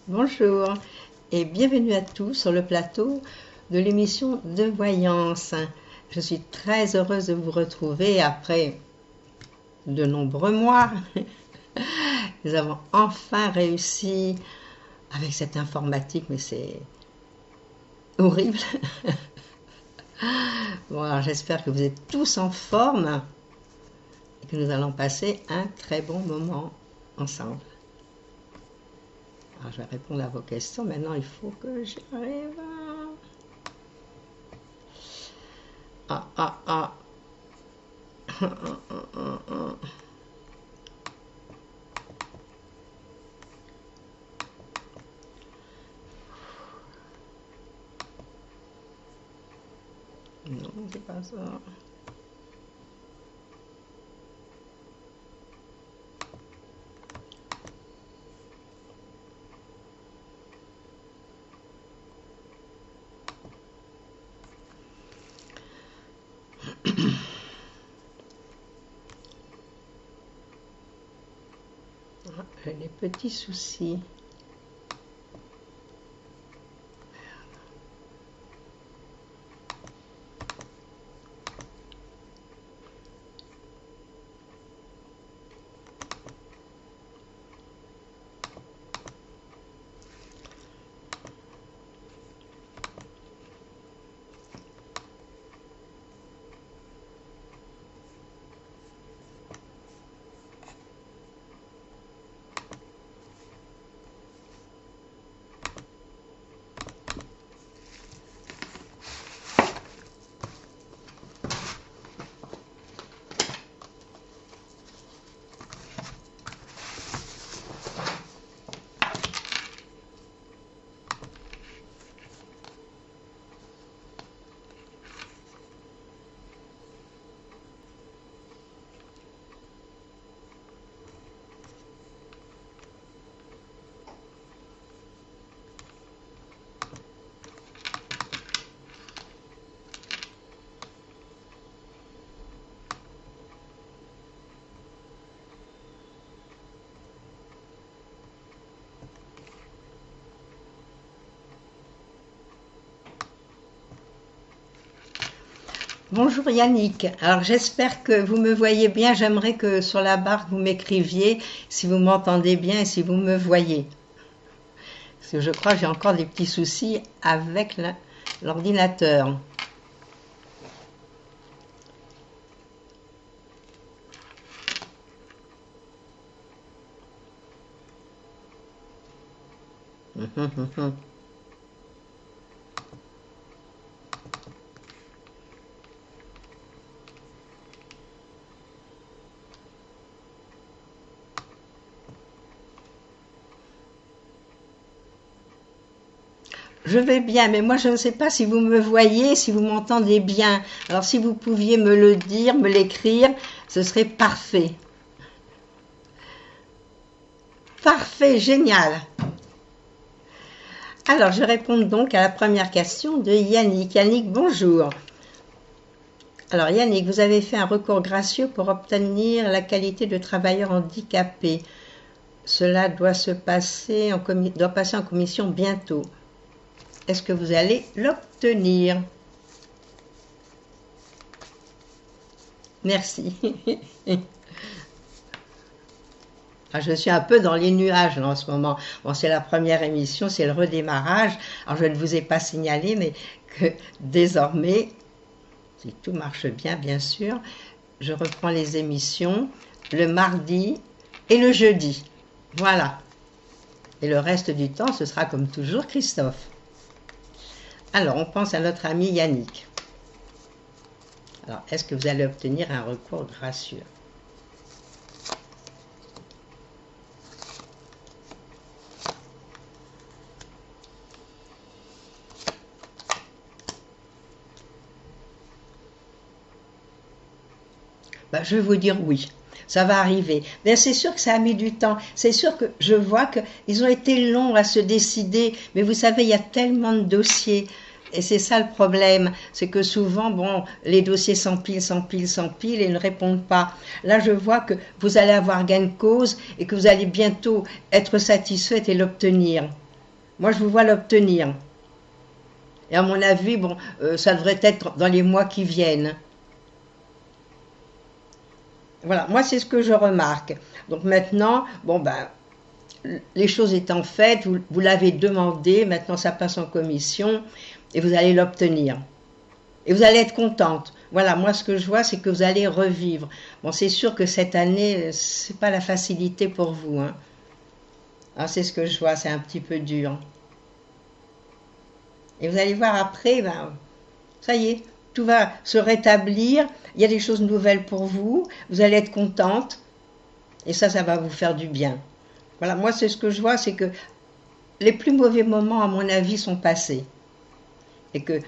Bonjour et bienvenue à tous sur le plateau de l'émission de voyance. Je suis très heureuse de vous retrouver après de nombreux mois. Nous avons enfin réussi avec cette informatique, mais c'est horrible. Bon, alors j'espère que vous êtes tous en forme et que nous allons passer un très bon moment ensemble. Alors, je vais répondre à vos questions. Maintenant, il faut que j'y arrive. Non, c'est pas ça. J'ai des petits soucis. Bonjour Yannick, alors j'espère que vous me voyez bien, j'aimerais que sur la barre vous m'écriviez si vous m'entendez bien et si vous me voyez. Parce que je crois que j'ai encore des petits soucis avec l'ordinateur. Je vais bien, mais moi je ne sais pas si vous me voyez, si vous m'entendez bien. Alors si vous pouviez me le dire, me l'écrire, ce serait parfait. Parfait, génial. Alors je réponds donc à la première question de Yannick. Yannick, bonjour. Alors Yannick, vous avez fait un recours gracieux pour obtenir la qualité de travailleur handicapé. Cela doit passer en commission bientôt. Est-ce que vous allez l'obtenir? Merci. Je suis un peu dans les nuages là, en ce moment. Bon, c'est la première émission, c'est le redémarrage. Alors, je ne vous ai pas signalé, mais que désormais, si tout marche bien, bien sûr, je reprends les émissions le mardi et le jeudi. Voilà. Et le reste du temps, ce sera comme toujours Christophe. Alors, on pense à notre ami Yannick. Alors, est-ce que vous allez obtenir un recours gracieux? Je vais vous dire oui. Ça va arriver. Mais c'est sûr que ça a mis du temps. C'est sûr que je vois qu'ils ont été longs à se décider. Mais vous savez, il y a tellement de dossiers. Et c'est ça le problème. C'est que souvent, bon, les dossiers s'empilent et ne répondent pas. Là, je vois que vous allez avoir gain de cause et que vous allez bientôt être satisfaite et l'obtenir. Moi, je vous vois l'obtenir. Et à mon avis, bon, ça devrait être dans les mois qui viennent. Voilà, moi, c'est ce que je remarque. Donc maintenant, bon, ben, les choses étant faites, vous l'avez demandé, maintenant ça passe en commission et vous allez l'obtenir. Et vous allez être contente. Voilà, moi ce que je vois, c'est que vous allez revivre. Bon, c'est sûr que cette année, c'est pas la facilité pour vous. Hein. Alors, c'est ce que je vois, c'est un petit peu dur. Et vous allez voir après, ben, ça y est, tout va se rétablir. Il y a des choses nouvelles pour vous. Vous allez être contente. Et ça va vous faire du bien. Voilà, moi c'est ce que je vois, c'est que les plus mauvais moments, à mon avis, sont passés. Et que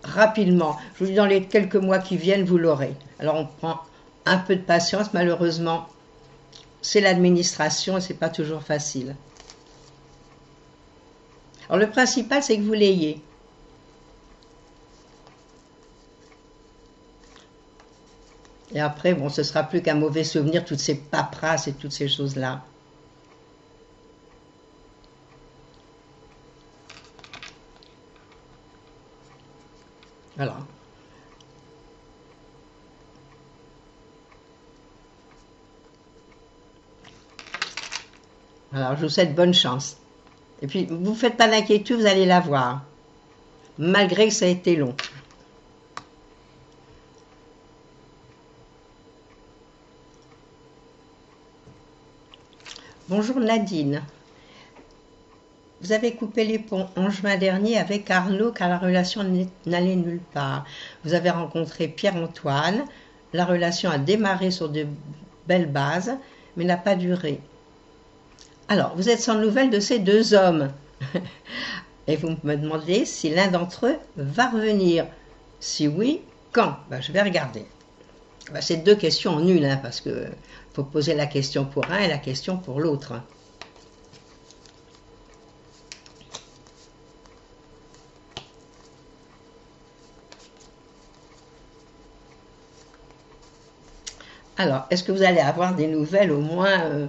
rapidement, je vous dis dans les quelques mois qui viennent, vous l'aurez. Alors on prend un peu de patience, malheureusement, c'est l'administration et c'est pas toujours facile. Alors le principal, c'est que vous l'ayez. Et après, bon, ce sera plus qu'un mauvais souvenir, toutes ces paperasses et toutes ces choses-là. Voilà. Alors, je vous souhaite bonne chance. Et puis, vous ne faites pas d'inquiétude, vous allez la voir. Malgré que ça a été long. Bonjour Nadine. Vous avez coupé les ponts en juin dernier avec Arnaud car la relation n'allait nulle part. Vous avez rencontré Pierre-Antoine. La relation a démarré sur de belles bases, mais n'a pas duré. Alors, vous êtes sans nouvelles de ces deux hommes. Et vous me demandez si l'un d'entre eux va revenir. Si oui, quand? Je vais regarder. C'est deux questions en une, parce qu'il faut poser la question pour un et la question pour l'autre. Alors, est-ce que vous allez avoir des nouvelles au moins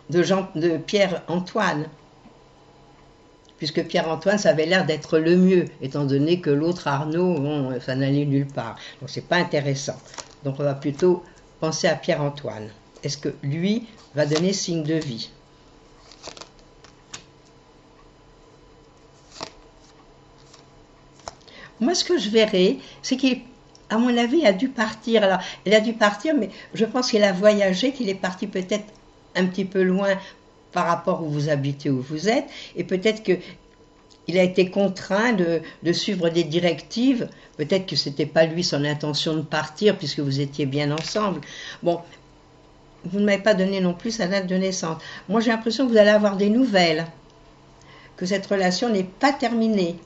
de Pierre-Antoine? Puisque Pierre-Antoine, ça avait l'air d'être le mieux, étant donné que l'autre Arnaud, bon, ça n'allait nulle part. Donc, c'est pas intéressant. Donc, on va plutôt penser à Pierre-Antoine. Est-ce que lui va donner signe de vie? Moi, ce que je verrai, c'est qu'à mon avis, il a dû partir. Alors, il a dû partir, mais je pense qu'il a voyagé, qu'il est parti peut-être un petit peu loin par rapport où vous habitez, où vous êtes, et peut-être qu'il a été contraint de suivre des directives. Peut-être que ce n'était pas lui son intention de partir, puisque vous étiez bien ensemble. Bon, vous ne m'avez pas donné non plus sa date de naissance. Moi, j'ai l'impression que vous allez avoir des nouvelles, que cette relation n'est pas terminée.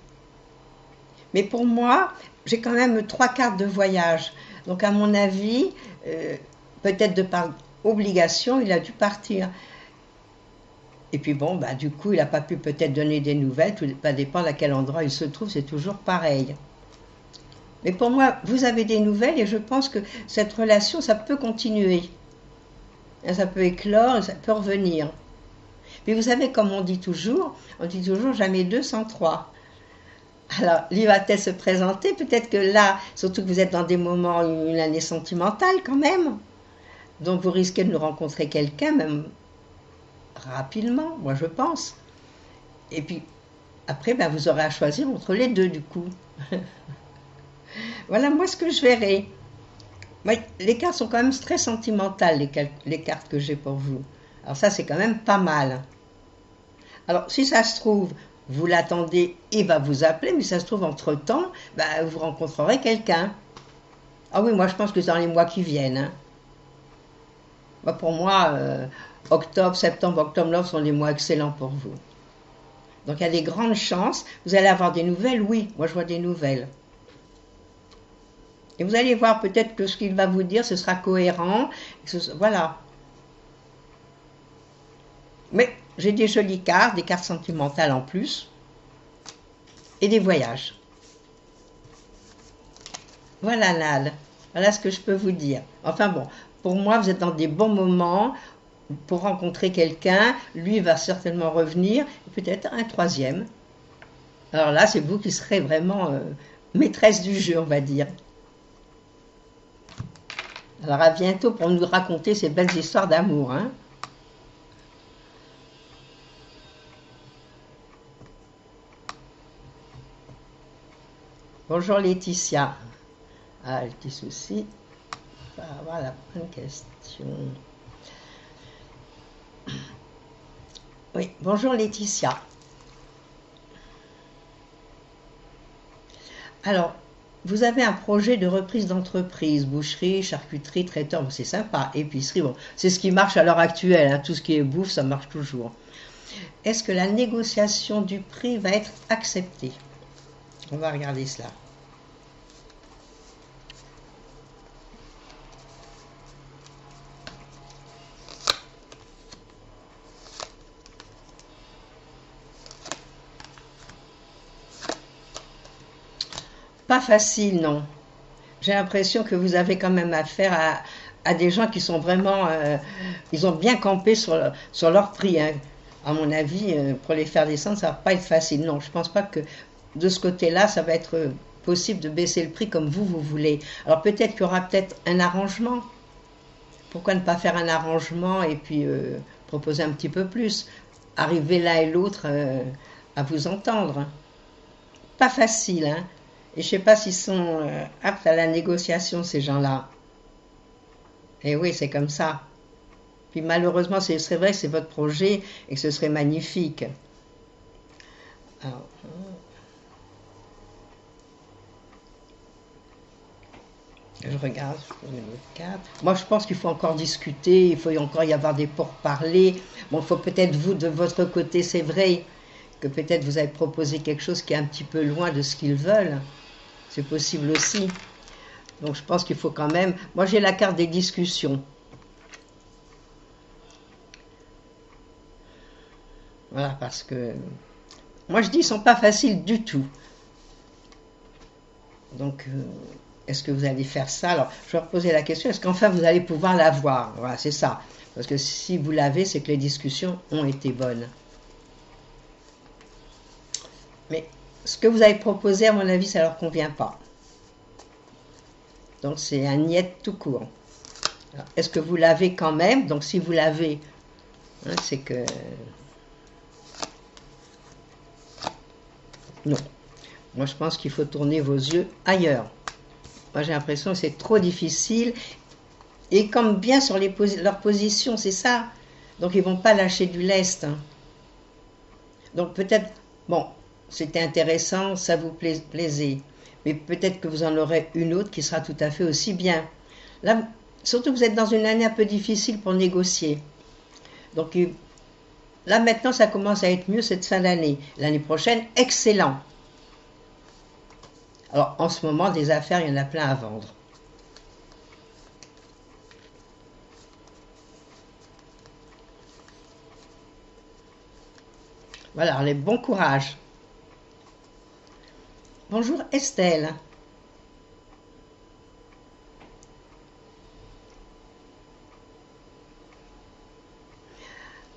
Mais pour moi, j'ai quand même 3 cartes de voyage. Donc, à mon avis, peut-être de par obligation, il a dû partir. Et puis bon, du coup, il n'a pas pu peut-être donner des nouvelles, tout va dépendre à quel endroit il se trouve, c'est toujours pareil. Mais pour moi, vous avez des nouvelles et je pense que cette relation, ça peut continuer. Ça peut éclore, ça peut revenir. Mais vous savez, comme on dit toujours jamais 2 sans 3. Alors, lui va-t-elle se présenter? Peut-être que là, surtout que vous êtes dans des moments, une année sentimentale quand même. Donc vous risquez de nous rencontrer quelqu'un, même rapidement, moi je pense. Et puis après, vous aurez à choisir entre les deux du coup. Voilà moi ce que je verrai. Les cartes sont quand même très sentimentales, les cartes que j'ai pour vous. Alors ça c'est quand même pas mal. Alors si ça se trouve, vous l'attendez, il va vous appeler, mais si ça se trouve entre-temps, vous rencontrerez quelqu'un. Ah oui, moi je pense que c'est dans les mois qui viennent. Pour moi, octobre, septembre, octobre sont des mois excellents pour vous. Donc il y a des grandes chances. Vous allez avoir des nouvelles? Oui, moi je vois des nouvelles. Et vous allez voir peut-être que ce qu'il va vous dire, ce sera cohérent. Voilà. Mais j'ai des jolies cartes, des cartes sentimentales en plus. Et des voyages. Voilà Nal. Voilà ce que je peux vous dire. Enfin bon, pour moi, vous êtes dans des bons moments. pour rencontrer quelqu'un, lui va certainement revenir, peut-être un troisième. Alors là, c'est vous qui serez vraiment maîtresse du jeu, on va dire. Alors à bientôt pour nous raconter ces belles histoires d'amour, hein. Bonjour Laetitia. Ah, le petit souci. On va avoir la bonne question. Oui, bonjour Laetitia. Alors, vous avez un projet de reprise d'entreprise, boucherie, charcuterie, traiteur, bon, c'est sympa, épicerie, bon, c'est ce qui marche à l'heure actuelle, hein, tout ce qui est bouffe, ça marche toujours. Est-ce que la négociation du prix va être acceptée? On va regarder cela. Pas facile, non. J'ai l'impression que vous avez quand même affaire à des gens qui sont vraiment... ils ont bien campé sur leur prix, hein. À mon avis, pour les faire descendre, ça va pas être facile. Non, je pense pas que de ce côté-là, ça va être possible de baisser le prix comme vous voulez. Alors peut-être qu'il y aura peut-être un arrangement. Pourquoi ne pas faire un arrangement et puis proposer un petit peu plus? Arriver l'un et l'autre à vous entendre. Pas facile, hein. Et je ne sais pas s'ils sont aptes à la négociation, ces gens-là. Et oui, c'est comme ça. Puis malheureusement, c'est vrai que c'est votre projet et que ce serait magnifique. Alors, je regarde, le 4. Moi, je pense qu'il faut encore discuter, il faut encore y avoir des pourparlers. Bon, il faut peut-être vous, de votre côté, c'est vrai, que peut-être vous avez proposé quelque chose qui est un petit peu loin de ce qu'ils veulent. C'est possible aussi. Donc, je pense qu'il faut quand même... Moi, j'ai la carte des discussions. Voilà, parce que... Moi, je dis, ils ne sont pas faciles du tout. Donc... est-ce que vous allez faire ça? Alors, je vais reposer la question, est-ce qu'enfin vous allez pouvoir l'avoir? Voilà, c'est ça. Parce que si vous l'avez, c'est que les discussions ont été bonnes. Mais ce que vous avez proposé, à mon avis, ça ne leur convient pas. Donc, c'est un niet tout court. Est-ce que vous l'avez quand même? Donc, si vous l'avez, hein, c'est que... Non. Moi, je pense qu'il faut tourner vos yeux ailleurs. Moi, j'ai l'impression que c'est trop difficile. Et comme bien sur leur position, c'est ça. Donc, ils ne vont pas lâcher du lest. Hein. Donc, peut-être, bon, c'était intéressant, ça vous plaisait. Mais peut-être que vous en aurez une autre qui sera tout à fait aussi bien. Là, surtout que vous êtes dans une année un peu difficile pour négocier. Donc, là, maintenant, ça commence à être mieux cette fin d'année. L'année prochaine, excellent. Alors, en ce moment, des affaires, il y en a plein à vendre. Voilà, les bons courage. Bonjour Estelle.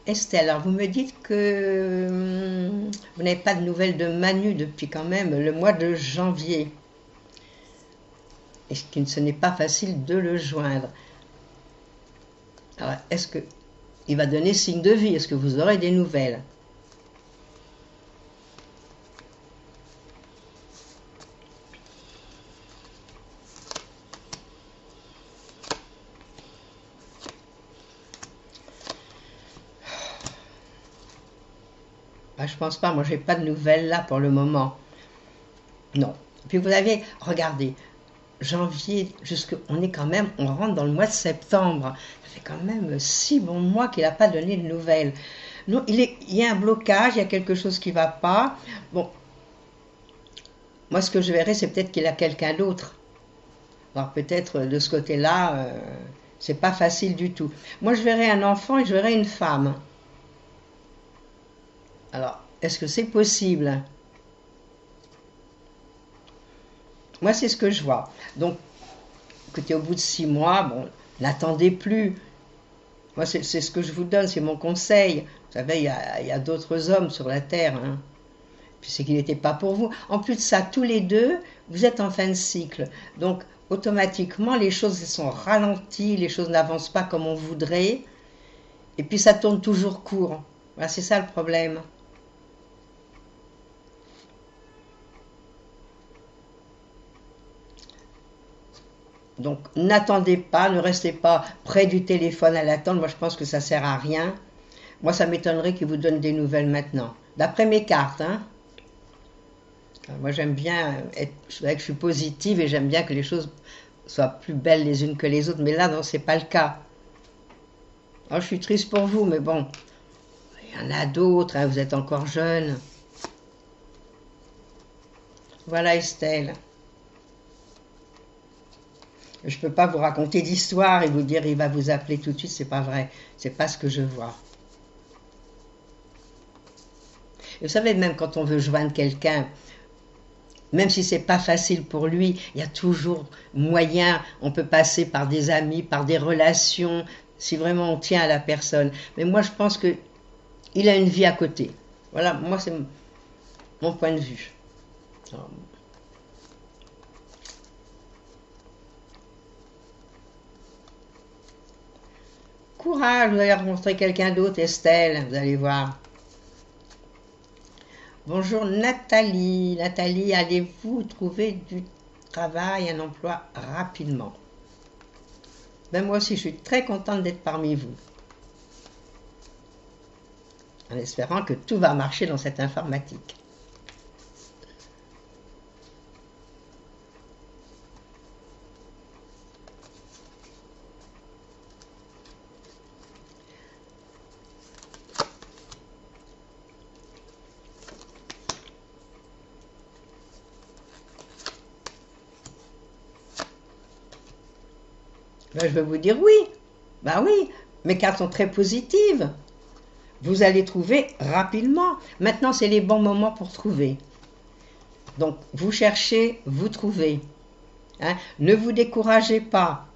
Estelle, alors vous me dites que vous n'avez pas de nouvelles de Manu depuis quand même le mois de janvier. Et que ce n'est pas facile de le joindre. Alors, est-ce qu'il va donner signe de vie? Est-ce que vous aurez des nouvelles? Je pense pas, moi j'ai pas de nouvelles là pour le moment. Non. Puis vous avez, regardez, janvier, on est quand même, on rentre dans le mois de septembre. Ça fait quand même 6 bons mois qu'il n'a pas donné de nouvelles. Non, il y a un blocage, il y a quelque chose qui ne va pas. Bon, moi ce que je verrai, c'est peut-être qu'il a quelqu'un d'autre. Alors peut-être de ce côté-là, c'est pas facile du tout. Moi je verrai un enfant et je verrai une femme. Alors, est-ce que c'est possible? Moi, c'est ce que je vois. Donc, écoutez, au bout de 6 mois, bon, n'attendez plus. Moi, c'est ce que je vous donne, c'est mon conseil. Vous savez, il y a d'autres hommes sur la terre. Hein. Puis c'est qu'il n'était pas pour vous. En plus de ça, tous les deux, vous êtes en fin de cycle. Donc, automatiquement, les choses sont ralenties, les choses n'avancent pas comme on voudrait. Et puis, ça tourne toujours court. Voilà, c'est ça le problème. Donc, n'attendez pas, ne restez pas près du téléphone à l'attendre. Moi, je pense que ça sert à rien. Moi, ça m'étonnerait qu'il vous donne des nouvelles maintenant. D'après mes cartes, hein. Moi, j'aime bien être, c'est vrai que je suis positive et j'aime bien que les choses soient plus belles les unes que les autres. Mais là, non, c'est pas le cas. Alors, je suis triste pour vous, mais bon, il y en a d'autres. Hein, vous êtes encore jeune. Voilà, Estelle. Je ne peux pas vous raconter d'histoire et vous dire il va vous appeler tout de suite, c'est pas vrai. C'est pas ce que je vois. Et vous savez, même quand on veut joindre quelqu'un, même si c'est pas facile pour lui, il y a toujours moyen. On peut passer par des amis, par des relations, si vraiment on tient à la personne. Mais moi, je pense que il a une vie à côté. Voilà, moi, c'est mon point de vue. Alors, courage, vous allez rencontrer quelqu'un d'autre, Estelle, vous allez voir. Bonjour Nathalie. Nathalie, allez-vous trouver du travail, un emploi rapidement? Ben moi aussi, je suis très contente d'être parmi vous. En espérant que tout va marcher dans cette informatique. Ben, je vais vous dire oui. Ben oui, mes cartes sont très positives. Vous allez trouver rapidement. Maintenant, c'est les bons moments pour trouver. Donc, vous cherchez, vous trouvez. Hein? Ne vous découragez pas.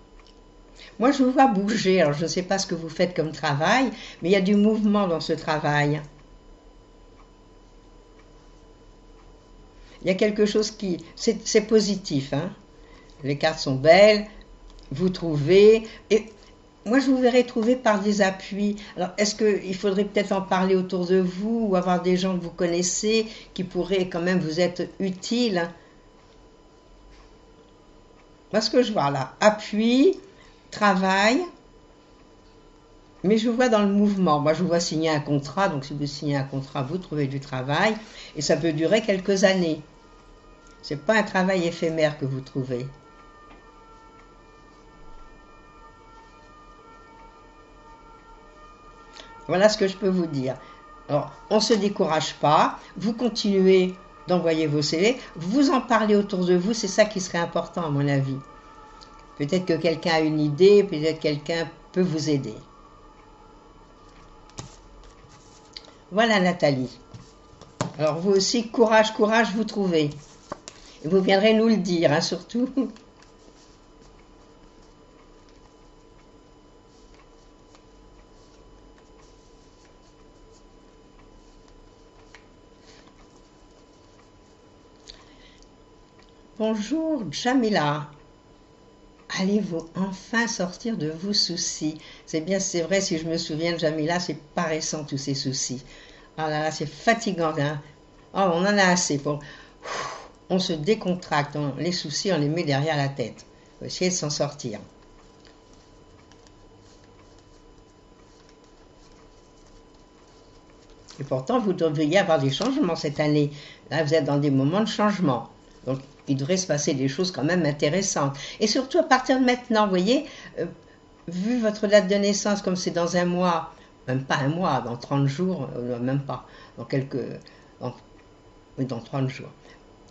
Moi, je vous vois bouger. Alors, je ne sais pas ce que vous faites comme travail, mais il y a du mouvement dans ce travail. Il y a quelque chose qui... C'est positif. Hein? Les cartes sont belles. Vous trouvez... Et moi, je vous verrai trouver par des appuis. Alors, est-ce qu'il faudrait peut-être en parler autour de vous ou avoir des gens que vous connaissez qui pourraient quand même vous être utiles? Moi, ce que je vois là, appui, travail, mais je vous vois dans le mouvement. Moi, je vous vois signer un contrat. Donc, si vous signez un contrat, vous trouvez du travail et ça peut durer quelques années. Ce n'est pas un travail éphémère que vous trouvez. Voilà ce que je peux vous dire. Alors, on ne se décourage pas, vous continuez d'envoyer vos CV, vous en parlez autour de vous, c'est ça qui serait important à mon avis. Peut-être que quelqu'un a une idée, peut-être que quelqu'un peut vous aider. Voilà Nathalie. Alors vous aussi, courage, courage, vous trouvez. Et vous viendrez nous le dire, hein, surtout. Bonjour Jamila. Allez-vous enfin sortir de vos soucis? C'est bien, c'est vrai, si je me souviens de Jamila, c'est pas récent tous ces soucis. Ah là là, c'est fatigant, hein. Oh, on en a assez. On se décontracte, les soucis, on les met derrière la tête. Il faut essayer de s'en sortir. Et pourtant, vous devriez avoir des changements cette année. Là, vous êtes dans des moments de changement. Donc, il devrait se passer des choses quand même intéressantes. Et surtout, à partir de maintenant, vous voyez, vu votre date de naissance, comme c'est dans un mois, même pas un mois, dans 30 jours, même pas, dans oui, dans 30 jours.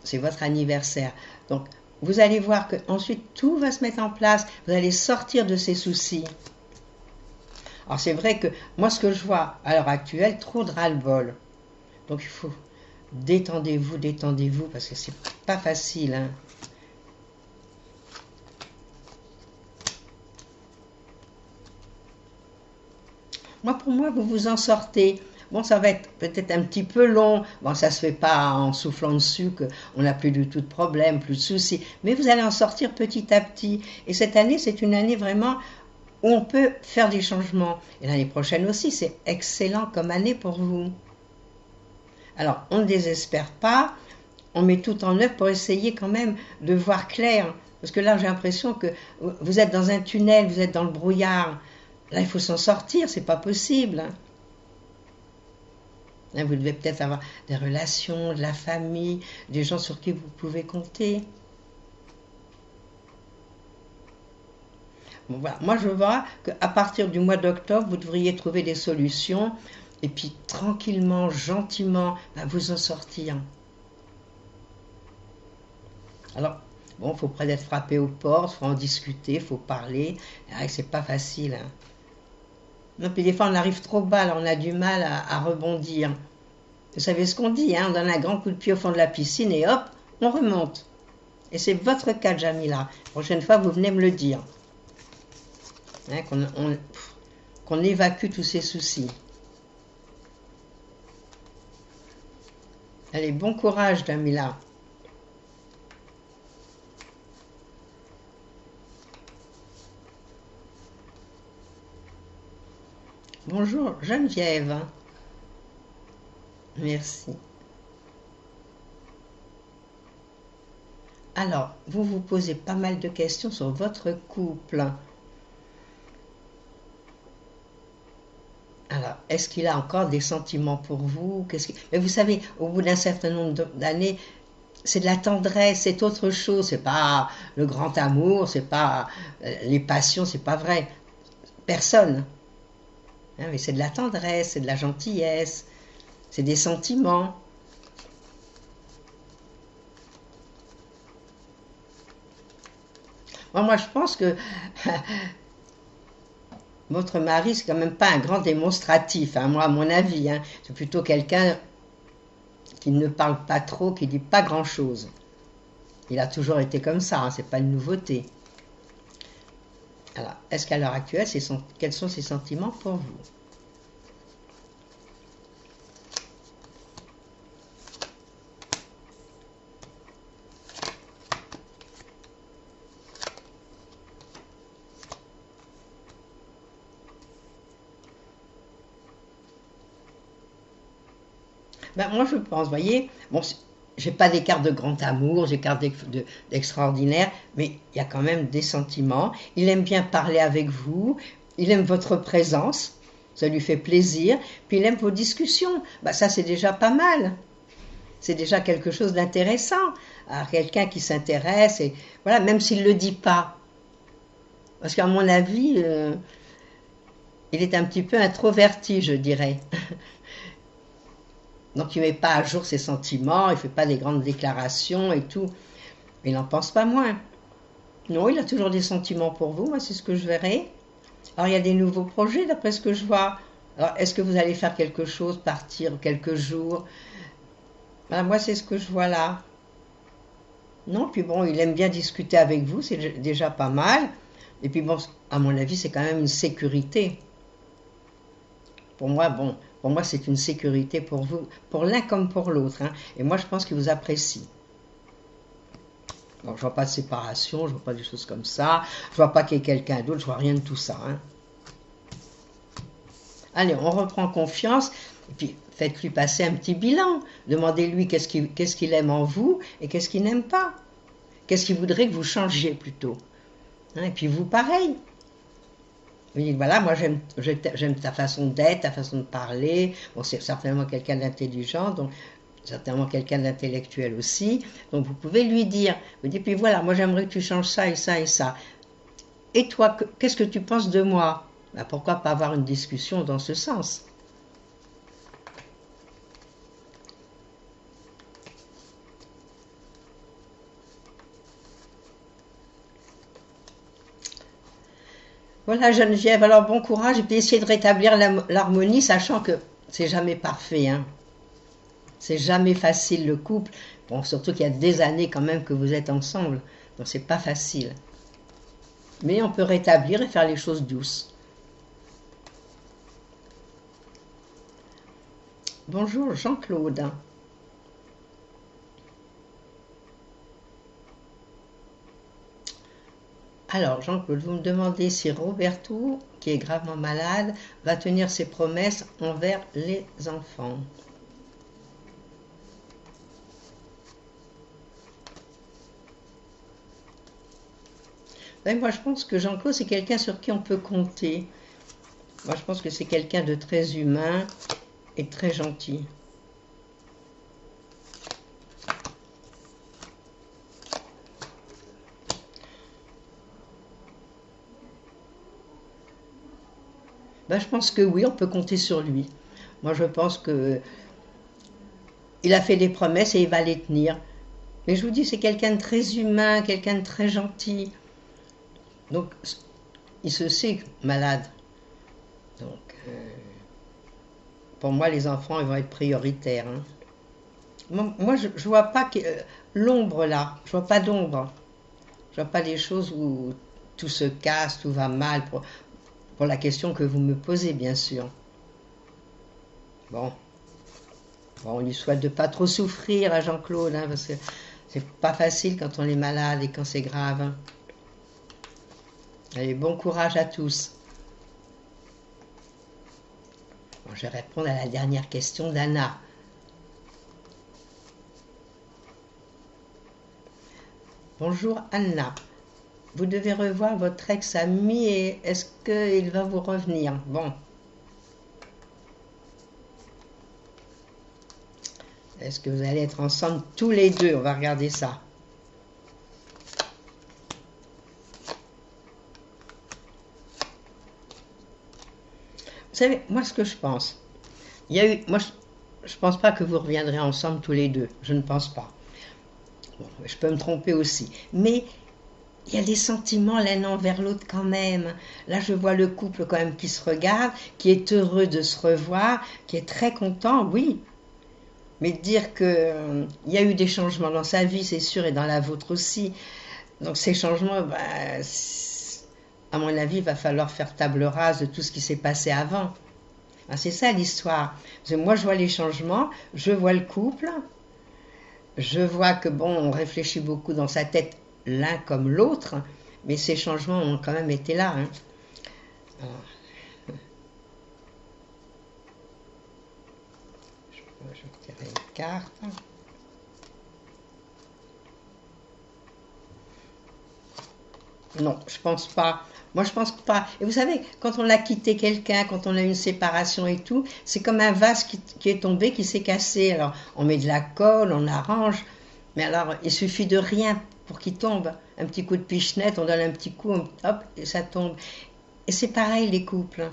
C'est votre anniversaire. Donc, vous allez voir que ensuite tout va se mettre en place. Vous allez sortir de ces soucis. Alors, c'est vrai que moi, ce que je vois à l'heure actuelle, trop de ras-le-bol. Donc, il faut détendez-vous, parce que c'est pas facile. Hein. Pour moi, vous vous en sortez. Bon, ça va être peut-être un petit peu long. Bon, ça se fait pas en soufflant dessus qu'on n'a plus du tout de problème, plus de soucis. Mais vous allez en sortir petit à petit. Et cette année, c'est une année vraiment où on peut faire des changements. Et l'année prochaine aussi, c'est excellent comme année pour vous. Alors, on ne désespère pas. On met tout en œuvre pour essayer quand même de voir clair. Parce que là, j'ai l'impression que vous êtes dans un tunnel, vous êtes dans le brouillard. Là, il faut s'en sortir, c'est pas possible. Là, vous devez peut-être avoir des relations, de la famille, des gens sur qui vous pouvez compter. Bon, voilà. Moi, je vois qu'à partir du mois d'octobre, vous devriez trouver des solutions et puis tranquillement, gentiment, vous en sortir. Alors, bon, il faut peut-être frapper aux portes, il faut en discuter, il faut parler. C'est pas facile. Hein. Non, puis des fois, on arrive trop bas, alors on a du mal à rebondir. Vous savez ce qu'on dit, hein, on donne un grand coup de pied au fond de la piscine et hop, on remonte. Et c'est votre cas, Jamila. La prochaine fois, vous venez me le dire. Hein, qu'on évacue tous ces soucis. Allez, bon courage, Jamila. Bonjour, Geneviève. Merci. Alors, vous vous posez pas mal de questions sur votre couple. Alors, est-ce qu'il a encore des sentiments pour vous? Mais vous savez, au bout d'un certain nombre d'années, c'est de la tendresse, c'est autre chose. C'est pas le grand amour, c'est pas les passions, c'est pas vrai. Personne. Hein, mais c'est de la tendresse, c'est de la gentillesse, c'est des sentiments. Moi, je pense que votre mari, c'est quand même pas un grand démonstratif, hein, moi, à mon avis. Hein. C'est plutôt quelqu'un qui ne parle pas trop, qui dit pas grand-chose. Il a toujours été comme ça, hein, c'est pas une nouveauté. Alors, est-ce qu'à l'heure actuelle, quels sont ses sentiments pour vous? Moi, je pense, vous voyez, bon, j'ai pas des cartes de grand amour, j'ai des cartes d'extraordinaire, mais il y a quand même des sentiments. Il aime bien parler avec vous, il aime votre présence, ça lui fait plaisir, puis il aime vos discussions. Ça, c'est déjà pas mal. C'est déjà quelque chose d'intéressant. À quelqu'un qui s'intéresse, et voilà, même s'il ne le dit pas. Parce qu'à mon avis, il est un petit peu introverti, je dirais. Donc il ne met pas à jour ses sentiments, il ne fait pas des grandes déclarations et tout. Mais il n'en pense pas moins. Non, il a toujours des sentiments pour vous, moi c'est ce que je verrai. Alors il y a des nouveaux projets d'après ce que je vois. Alors est-ce que vous allez faire quelque chose, partir quelques jours? Moi c'est ce que je vois là. Non, puis bon, il aime bien discuter avec vous, c'est déjà pas mal. Et puis bon, à mon avis, c'est quand même une sécurité. Pour moi, c'est une sécurité pour vous, pour l'un comme pour l'autre. Hein. Et moi, je pense qu'il vous apprécie. Bon, je vois pas de séparation, je vois pas des choses comme ça. Je vois pas qu'il y ait quelqu'un d'autre, je vois rien de tout ça. Hein. Allez, on reprend confiance. Et puis, faites-lui passer un petit bilan. Demandez-lui qu'est-ce qu'il aime en vous et qu'est-ce qu'il n'aime pas. Qu'est-ce qu'il voudrait que vous changiez plutôt. Hein, et puis vous, pareil. Vous dites, voilà, moi j'aime ta façon d'être, ta façon de parler. Bon, c'est certainement quelqu'un d'intelligent, donc certainement quelqu'un d'intellectuel aussi. Donc vous pouvez lui dire, vous dites, puis voilà, moi j'aimerais que tu changes ça et ça et ça. Et toi, qu'est-ce que tu penses de moi? Pourquoi pas avoir une discussion dans ce sens? Voilà Geneviève, alors bon courage et puis essayez de rétablir l'harmonie, sachant que c'est jamais parfait. Hein. C'est jamais facile le couple. Bon, surtout qu'il y a des années quand même que vous êtes ensemble, donc c'est pas facile. Mais on peut rétablir et faire les choses douces. Bonjour Jean-Claude. Alors Jean-Claude, vous me demandez si Roberto, qui est gravement malade, va tenir ses promesses envers les enfants. Moi je pense que Jean-Claude c'est quelqu'un sur qui on peut compter. Moi je pense que c'est quelqu'un de très humain et très gentil. Je pense que oui, on peut compter sur lui. Moi je pense que il a fait des promesses et il va les tenir. Mais je vous dis, c'est quelqu'un de très humain, quelqu'un de très gentil. Donc, il se sait malade. Donc, pour moi, les enfants, ils vont être prioritaires. Hein. Moi, je ne vois pas l'ombre là. Je vois pas d'ombre. Je vois pas des choses où tout se casse, tout va mal. Pour la question que vous me posez, bien sûr. Bon, on lui souhaite de ne pas trop souffrir à Jean-Claude, hein, parce que c'est pas facile quand on est malade et quand c'est grave. Hein. Allez, bon courage à tous. Bon, je vais répondre à la dernière question d'Anna. Bonjour Anna. Vous devez revoir votre ex-ami et est-ce qu'il va vous revenir? Bon. Est-ce que vous allez être ensemble tous les deux? On va regarder ça. Vous savez, moi ce que je pense, moi je pense pas que vous reviendrez ensemble tous les deux. Je ne pense pas. Bon, je peux me tromper aussi. Mais il y a des sentiments l'un envers l'autre quand même. Là, je vois le couple quand même qui se regarde, qui est heureux de se revoir, qui est très content, oui. Mais dire qu'il y a eu des changements dans sa vie, c'est sûr, et dans la vôtre aussi. Donc ces changements, à mon avis, il va falloir faire table rase de tout ce qui s'est passé avant. C'est ça l'histoire. Parce que moi, je vois les changements, je vois le couple, je vois que on réfléchit beaucoup dans sa tête l'un comme l'autre, mais ces changements ont quand même été là. Hein. Alors, je vais tirer une carte. Non, je pense pas. Moi, je pense pas. Et vous savez, quand on a quitté quelqu'un, quand on a une séparation et tout, c'est comme un vase qui est tombé, qui s'est cassé. Alors, on met de la colle, on arrange. Mais alors, il suffit de rien pour qu'il tombe. Un petit coup de pichenette, on donne un petit coup, hop, et ça tombe. Et c'est pareil, les couples.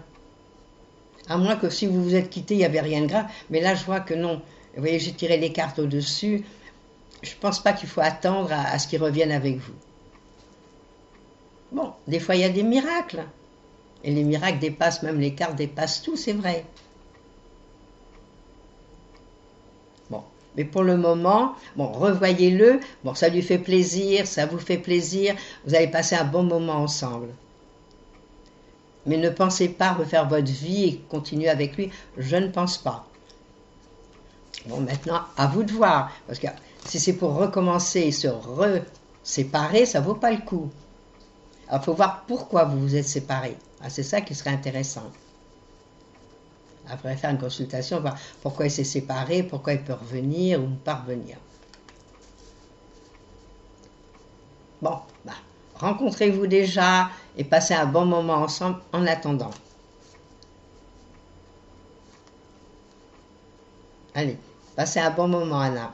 À moins que si vous vous êtes quittés, il n'y avait rien de grave. Mais là, je vois que non. Vous voyez, j'ai tiré les cartes au-dessus. Je ne pense pas qu'il faut attendre à ce qu'ils reviennent avec vous. Bon, des fois, il y a des miracles. Et les miracles dépassent, même les cartes dépassent tout, c'est vrai. Bon, mais pour le moment, revoyez-le. Bon, ça lui fait plaisir, ça vous fait plaisir. Vous allez passer un bon moment ensemble. Mais ne pensez pas refaire votre vie et continuer avec lui. Je ne pense pas. Bon, maintenant, à vous de voir. Parce que si c'est pour recommencer et se séparer, ça ne vaut pas le coup. Alors, il faut voir pourquoi vous vous êtes séparés. C'est ça qui serait intéressant. Après faire une consultation, voir pourquoi il s'est séparé, pourquoi il peut revenir ou ne pas revenir. Bon, rencontrez-vous déjà et passez un bon moment ensemble en attendant. Allez, passez un bon moment, Anna.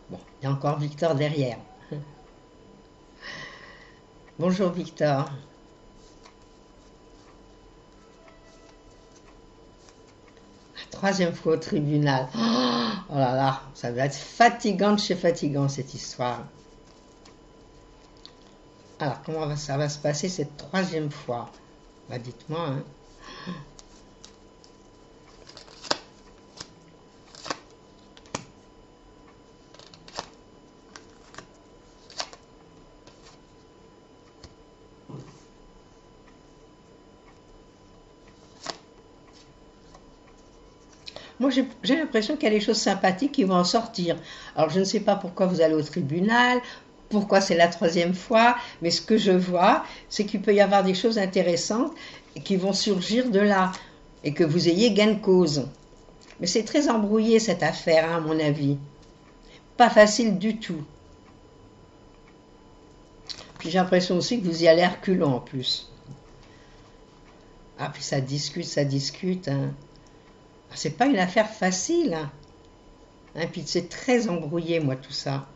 Bon, il y a encore Victor derrière. Bonjour Victor. Troisième fois au tribunal. Oh là là, ça va être fatigant de chez fatigant cette histoire. Alors, comment ça va se passer cette troisième fois? Dites-moi. Hein. Moi, j'ai l'impression qu'il y a des choses sympathiques qui vont en sortir. Alors, je ne sais pas pourquoi vous allez au tribunal, pourquoi c'est la troisième fois, mais ce que je vois, c'est qu'il peut y avoir des choses intéressantes qui vont surgir de là, et que vous ayez gain de cause. Mais c'est très embrouillé cette affaire, hein, à mon avis. Pas facile du tout. Puis j'ai l'impression aussi que vous y allez à reculons en plus. Ah, puis ça discute, ça discute. Hein. C'est pas une affaire facile. Hein. Hein, puis c'est très embrouillé, moi, tout ça.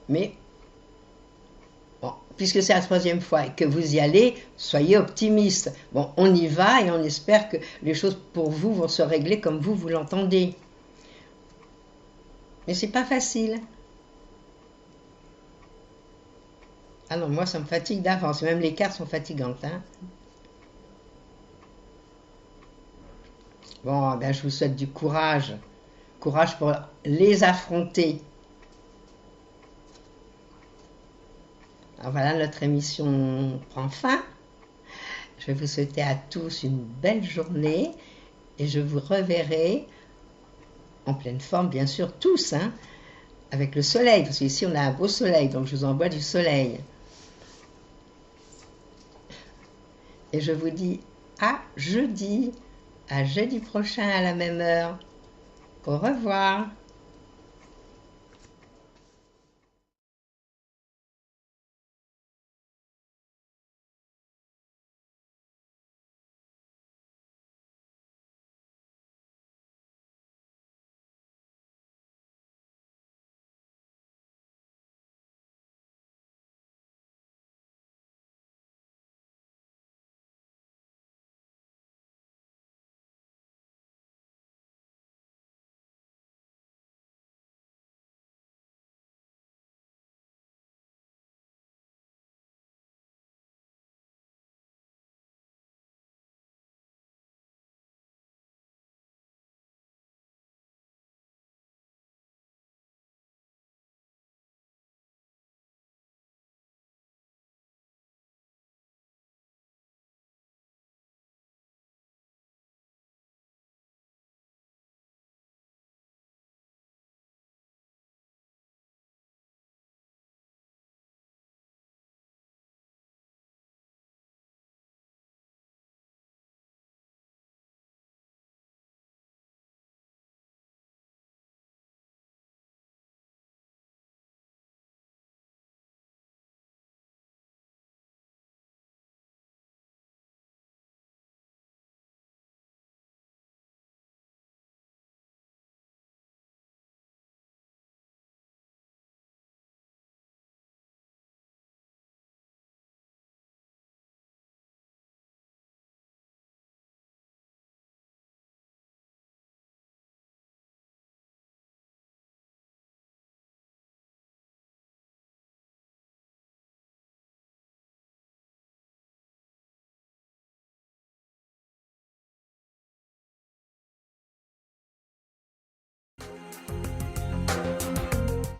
Mais, bon, puisque c'est la troisième fois et que vous y allez, soyez optimiste. Bon, on y va et on espère que les choses pour vous vont se régler comme vous l'entendez. Mais c'est pas facile. Ah non, moi ça me fatigue d'avance. Même les cartes sont fatigantes. Hein. Bon, ben, je vous souhaite du courage. Courage pour les affronter. Alors voilà, notre émission prend fin. Je vais vous souhaiter à tous une belle journée et je vous reverrai en pleine forme, bien sûr, tous, hein, avec le soleil, parce qu'ici on a un beau soleil, donc je vous envoie du soleil. Et je vous dis à jeudi prochain à la même heure. Au revoir.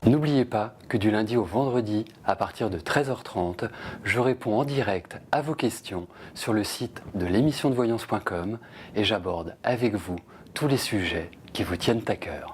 N'oubliez pas que du lundi au vendredi, à partir de 13h30, je réponds en direct à vos questions sur le site de l'émissiondevoyance.com et j'aborde avec vous tous les sujets qui vous tiennent à cœur.